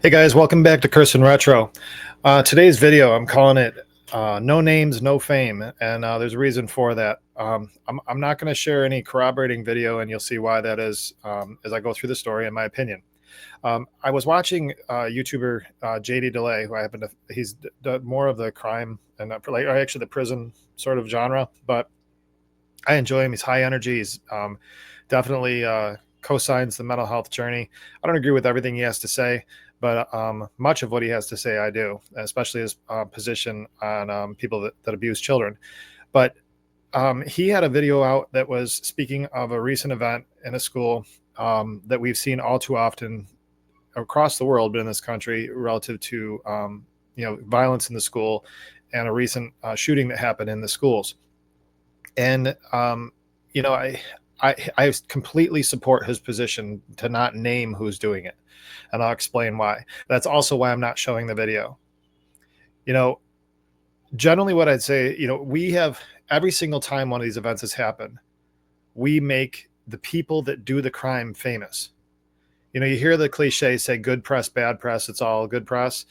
Hey guys, welcome back to Curse and Retro. Today's video, I'm calling it No Names, No Fame, and there's a reason for that. I'm not going to share any corroborating video, and you'll see why that is as I go through the story, in my opinion. I was watching YouTuber JD Delay, who I happen to, he's more of the crime and like actually the prison sort of genre, but I enjoy him. He's high energy. He's definitely co-signs the mental health journey. I don't agree with everything he has to say, but much of what he has to say I do, especially his position on people that abuse children. But he had a video out that was speaking of a recent event in a school that we've seen all too often across the world, but in this country, relative to violence in the school and a recent shooting that happened in the schools. And you know, I completely support his position to not name who's doing it, and I'll explain why. That's also why I'm not showing the video. You know, generally, what I'd say, we have every single time one of these events has happened, we make the people that do the crime famous. You hear the cliche say good press, bad press, it's all good press.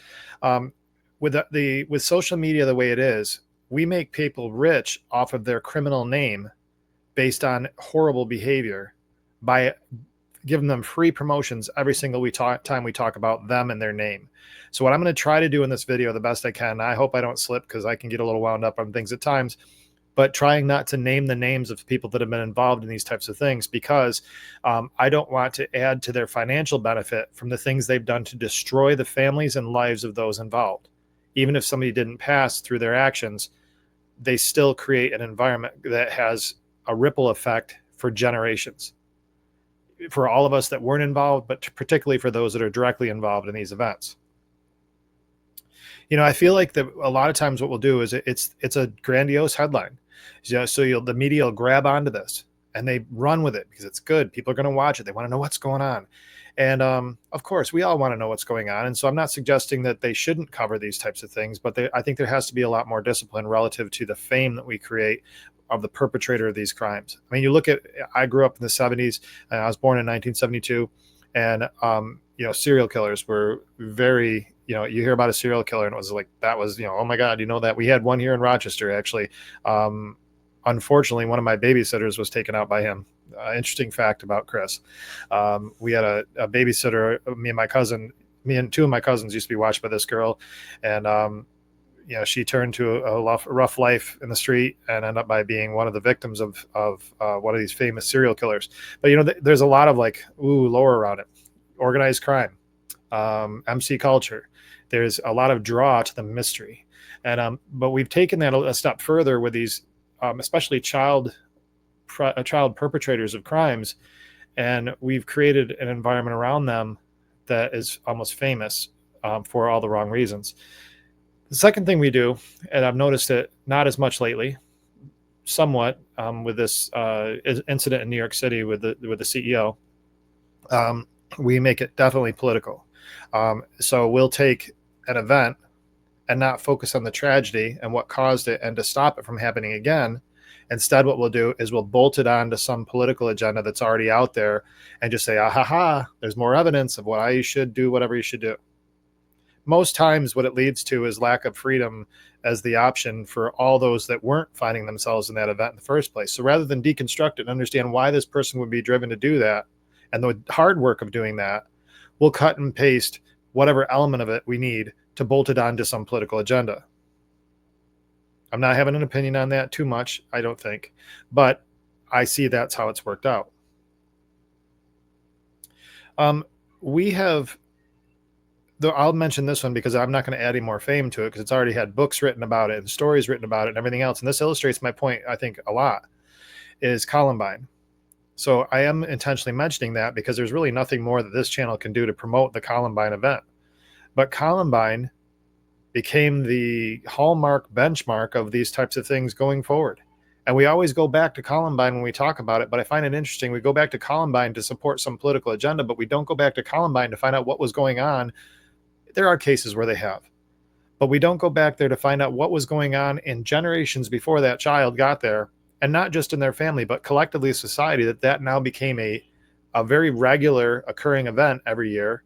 With social media the way it is, we make people rich off of their criminal name based on horrible behavior by giving them free promotions every single time we talk about them and their name. So what I'm going to try to do in this video the best I can, I hope I don't slip because I can get a little wound up on things at times, but trying not to name the names of people that have been involved in these types of things, because I don't want to add to their financial benefit from the things they've done to destroy the families and lives of those involved. Even if somebody didn't pass through their actions, they still create an environment that has a ripple effect for generations, for all of us that weren't involved, but particularly for those that are directly involved in these events. I feel like that a lot of times what we'll do is it's a grandiose headline. So the media will grab onto this and they run with it because it's good. People are going to watch it. They want to know what's going on. And of course, we all want to know what's going on. And so I'm not suggesting that they shouldn't cover these types of things, but I think there has to be a lot more discipline relative to the fame that we create of the perpetrator of these crimes. I mean, I grew up in the 70s, and I was born in 1972, and serial killers were very, you hear about a serial killer and it was like, that was, oh my God, that we had one here in Rochester, actually. Unfortunately, one of my babysitters was taken out by him. Interesting fact about Chris. We had a babysitter, me and two of my cousins used to be watched by this girl. And, she turned to a rough life in the street and ended up by being one of the victims of one of these famous serial killers. But, there's a lot of lore around it. Organized crime, MC culture. There's a lot of draw to the mystery. And but we've taken that a step further with these, especially child perpetrators of crimes, and we've created an environment around them that is almost famous for all the wrong reasons. The second thing we do, and I've noticed it not as much lately, somewhat with this incident in New York City with the CEO, we make it definitely political. So we'll take an event and not focus on the tragedy and what caused it and to stop it from happening again. Instead, what we'll do is we'll bolt it on to some political agenda that's already out there and just say, ah, ha, ha, there's more evidence of why you should do whatever you should do. Most times what it leads to is lack of freedom as the option for all those that weren't finding themselves in that event in the first place. So rather than deconstruct it and understand why this person would be driven to do that and the hard work of doing that, we'll cut and paste whatever element of it we need to bolt it onto some political agenda. I'm not having an opinion on that too much, I don't think, but I see that's how it's worked out. I'll mention this one because I'm not going to add any more fame to it because it's already had books written about it and stories written about it and everything else. And this illustrates my point, I think, a lot, is Columbine. So I am intentionally mentioning that because there's really nothing more that this channel can do to promote the Columbine event. But Columbine became the hallmark benchmark of these types of things going forward. And we always go back to Columbine when we talk about it, but I find it interesting. We go back to Columbine to support some political agenda, but we don't go back to Columbine to find out what was going on. There are cases where they have, but we don't go back there to find out what was going on in generations before that child got there, and not just in their family, but collectively society, that now became a very regular occurring event every year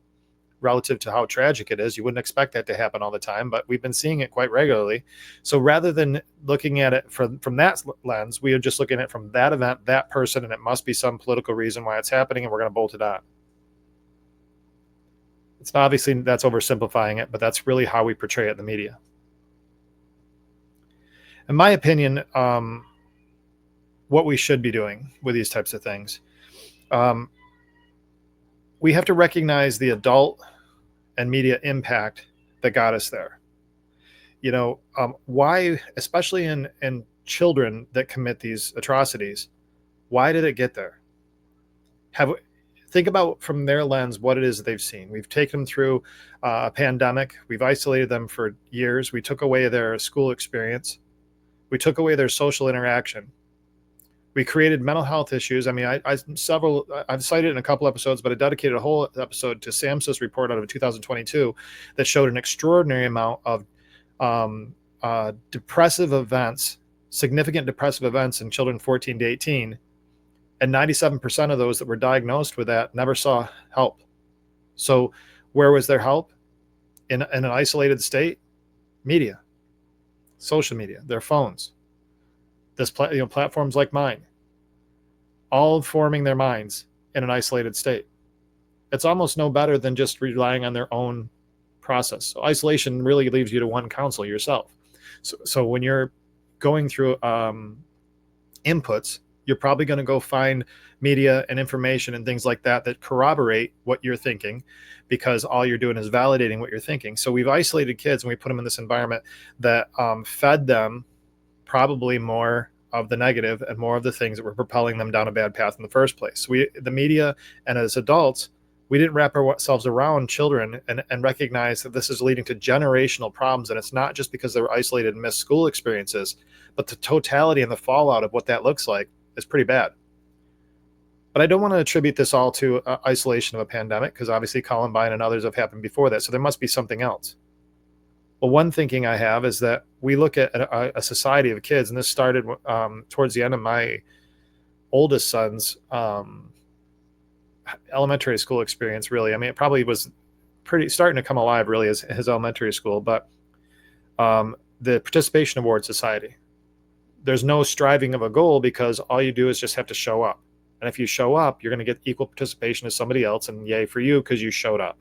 relative to how tragic it is. You wouldn't expect that to happen all the time, but we've been seeing it quite regularly. So rather than looking at it from that lens, we are just looking at it from that event, that person, and it must be some political reason why it's happening, and we're going to bolt it on. It's obviously, that's oversimplifying it, but that's really how we portray it in the media. In my opinion, what we should be doing with these types of things, we have to recognize the adult and media impact that got us there. Why, especially in children that commit these atrocities, why did it get there? Think about from their lens what it is that they've seen. We've taken them through a pandemic. We've isolated them for years. We took away their school experience. We took away their social interaction. We created mental health issues. I mean, I've cited in a couple episodes, but I dedicated a whole episode to SAMHSA's report out of 2022 that showed an extraordinary amount of depressive events, significant depressive events in children 14 to 18. And 97% of those that were diagnosed with that never saw help. So where was their help? In an isolated state? Media, social media, their phones, platforms like mine, all forming their minds in an isolated state. It's almost no better than just relying on their own process. So isolation really leaves you to one counsel, yourself. So when you're going through inputs, you're probably going to go find media and information and things like that corroborate what you're thinking, because all you're doing is validating what you're thinking. So we've isolated kids and we put them in this environment that fed them probably more of the negative and more of the things that were propelling them down a bad path in the first place. The media, and as adults, we didn't wrap ourselves around children and recognize that this is leading to generational problems. And it's not just because they were isolated and missed school experiences, but the totality and the fallout of what that looks like is pretty bad. But I don't want to attribute this all to isolation of a pandemic, because obviously Columbine and others have happened before that. So there must be something else. Well, one thinking I have is that we look at a society of kids, and this started towards the end of my oldest son's elementary school experience, really. I mean, it probably was pretty starting to come alive, really, as his elementary school. But the Participation Award Society, there's no striving of a goal, because all you do is just have to show up. And if you show up, you're going to get equal participation as somebody else, and yay for you because you showed up.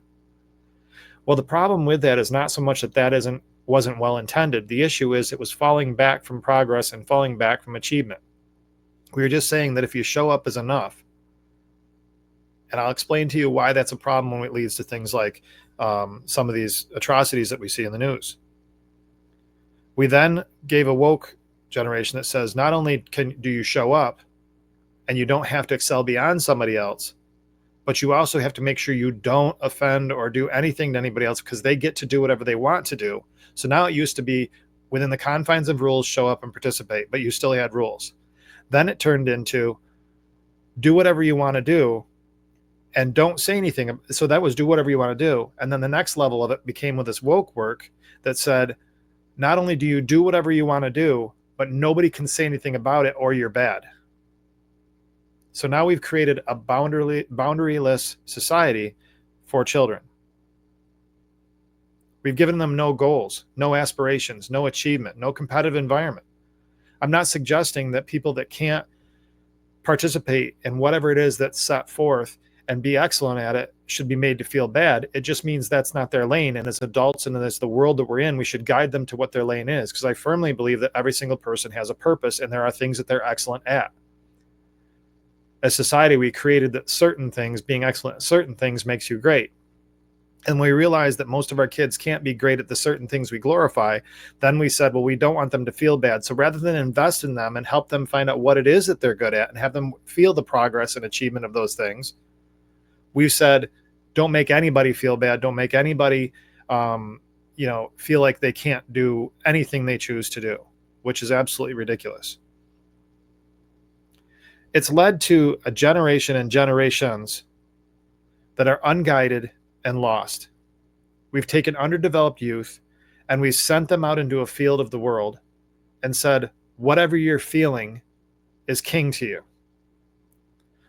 Well, the problem with that is not so much that wasn't well intended. The issue is it was falling back from progress and falling back from achievement. We were just saying that if you show up is enough. And I'll explain to you why that's a problem when it leads to things like some of these atrocities that we see in the news. We then gave a woke generation that says not only do you show up and you don't have to excel beyond somebody else, but you also have to make sure you don't offend or do anything to anybody else, because they get to do whatever they want to do. So now it used to be within the confines of rules, show up and participate, but you still had rules. Then it turned into do whatever you want to do and don't say anything. So that was do whatever you want to do. And then the next level of it became with this woke work that said, not only do you do whatever you want to do, but nobody can say anything about it or you're bad. So now we've created a boundaryless society for children. We've given them no goals, no aspirations, no achievement, no competitive environment. I'm not suggesting that people that can't participate in whatever it is that's set forth and be excellent at it should be made to feel bad. It just means that's not their lane. And as adults and as the world that we're in, we should guide them to what their lane is, because I firmly believe that every single person has a purpose and there are things that they're excellent at. As society, we created that certain things, being excellent at certain things makes you great. And we realized that most of our kids can't be great at the certain things we glorify. Then we said, well, we don't want them to feel bad. So rather than invest in them and help them find out what it is that they're good at and have them feel the progress and achievement of those things, we've said, don't make anybody feel bad. Don't make anybody, feel like they can't do anything they choose to do, which is absolutely ridiculous. It's led to a generation and generations that are unguided and lost. We've taken underdeveloped youth and we've sent them out into a field of the world and said, whatever you're feeling is king to you.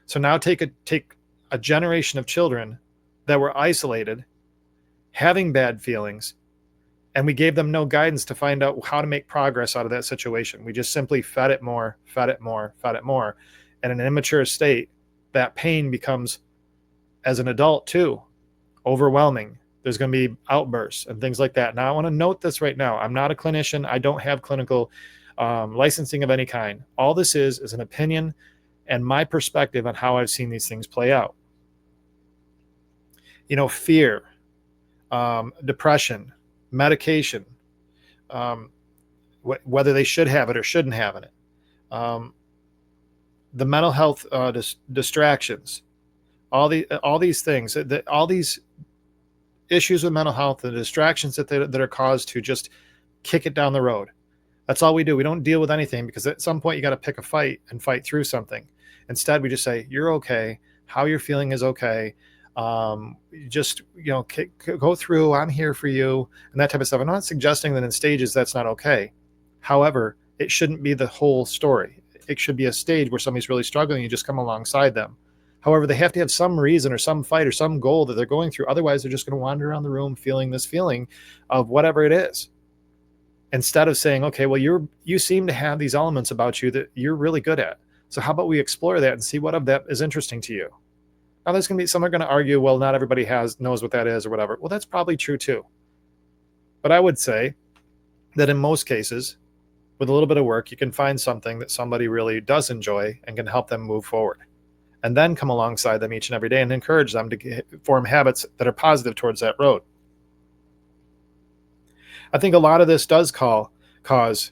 So now take a generation of children that were isolated having bad feelings, and we gave them no guidance to find out how to make progress out of that situation. We just simply fed it more, fed it more, fed it more. And in an immature state, that pain becomes, as an adult too, overwhelming. There's going to be outbursts and things like that. Now, I want to note this right now. I'm not a clinician. I don't have clinical licensing of any kind. All this is an opinion and my perspective on how I've seen these things play out. Fear, depression, medication, whether they should have it or shouldn't have it, the mental health distractions, all these things, all these issues with mental health, the distractions that are caused to just kick it down the road. That's all we do. We don't deal with anything, because at some point you got to pick a fight and fight through something. Instead, we just say, you're okay. How you're feeling is okay. Just, go through, I'm here for you, and that type of stuff. I'm not suggesting that in stages that's not okay. However, it shouldn't be the whole story. It should be a stage where somebody's really struggling. You just come alongside them. However, they have to have some reason or some fight or some goal that they're going through. Otherwise, they're just going to wander around the room feeling this feeling of whatever it is. Instead of saying, okay, well, you seem to have these elements about you that you're really good at. So how about we explore that and see what of that is interesting to you? Now, there's going to be some are going to argue, well, not everybody knows what that is or whatever. Well, that's probably true too. But I would say that in most cases, with a little bit of work, you can find something that somebody really does enjoy and can help them move forward. And then come alongside them each and every day and encourage them to form habits that are positive towards that road. I think a lot of this does cause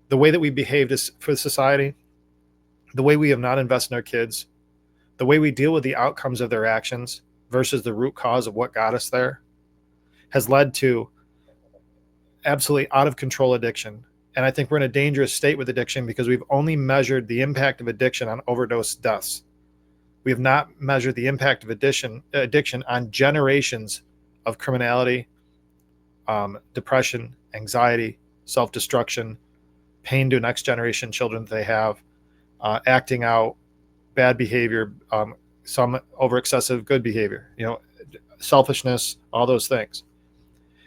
the way that we behave for society, the way we have not invested in our kids, the way we deal with the outcomes of their actions versus the root cause of what got us there, has led to absolutely out of control addiction. And I think we're in a dangerous state with addiction because we've only measured the impact of addiction on overdose deaths. We have not measured the impact of addiction on generations of criminality, depression, anxiety, self-destruction, pain to next generation children that they have, acting out, bad behavior, some over excessive good behavior, selfishness, all those things.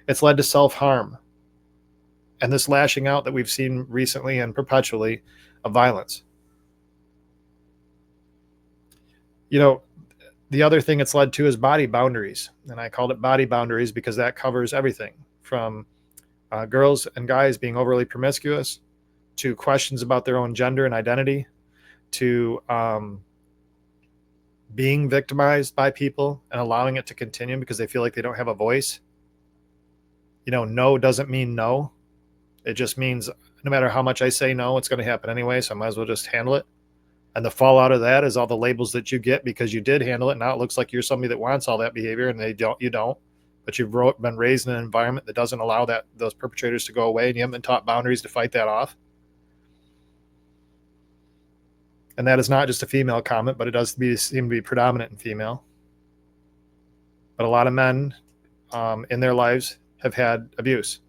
It's led to self-harm and this lashing out that we've seen recently and perpetually of violence. The other thing it's led to is body boundaries. And I called it body boundaries because that covers everything from girls and guys being overly promiscuous to questions about their own gender and identity to being victimized by people and allowing it to continue because they feel like they don't have a voice. No doesn't mean no. It just means no matter how much I say no, it's going to happen anyway. So I might as well just handle it. And the fallout of that is all the labels that you get because you did handle it. Now it looks like you're somebody that wants all that behavior, and you don't. But you've been raised in an environment that doesn't allow those perpetrators to go away, and you haven't been taught boundaries to fight that off. And that is not just a female comment, but it does seem to be predominant in female. But a lot of men in their lives have had abuse.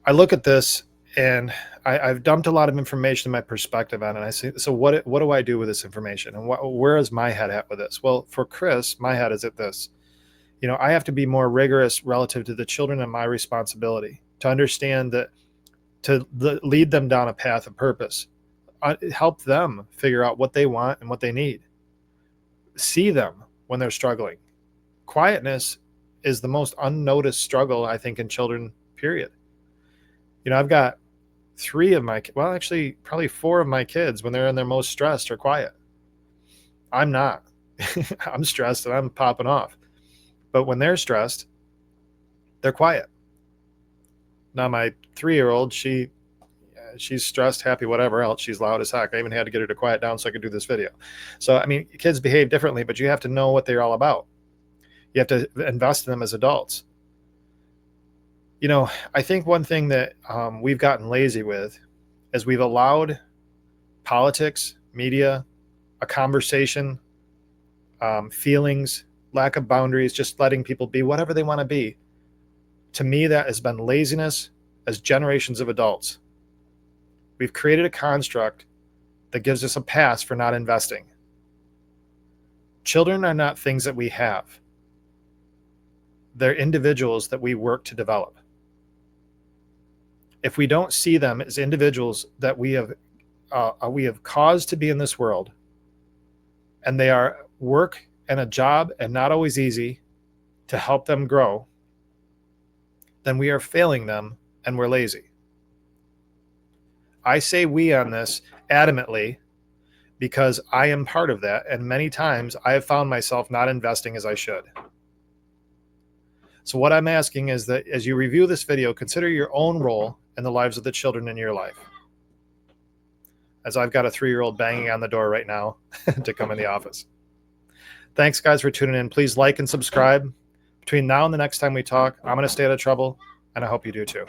I look at this and I've dumped a lot of information in my perspective on it. And I say, so what do I do with this information? And where is my head at with this? Well, for Chris, my head is at this. I have to be more rigorous relative to the children and my responsibility to understand that, to lead them down a path of purpose, help them figure out what they want and what they need, see them when they're struggling. Quietness is the most unnoticed struggle, I think, in children, period. I've got probably 4 of my kids, when they're in their most stressed, are quiet. I'm not. I'm stressed and I'm popping off. But when they're stressed, they're quiet. Now my 3-year-old, she's stressed, happy, whatever else. She's loud as heck. I even had to get her to quiet down so I could do this video. So, kids behave differently, but you have to know what they're all about. You have to invest in them as adults. I think one thing that we've gotten lazy with is we've allowed politics, media, a conversation, feelings, lack of boundaries, just letting people be whatever they want to be. To me, that has been laziness as generations of adults. We've created a construct that gives us a pass for not investing. Children are not things that we have. They're individuals that we work to develop. If we don't see them as individuals that we have caused to be in this world, and they are work and a job and not always easy to help them grow, then we are failing them and we're lazy. I say we on this adamantly because I am part of that, and many times I have found myself not investing as I should. So what I'm asking is that as you review this video, consider your own role in the lives of the children in your life. As I've got a 3-year-old banging on the door right now to come in the office. Thanks, guys, for tuning in. Please like and subscribe. Between now and the next time we talk, I'm going to stay out of trouble, and I hope you do too.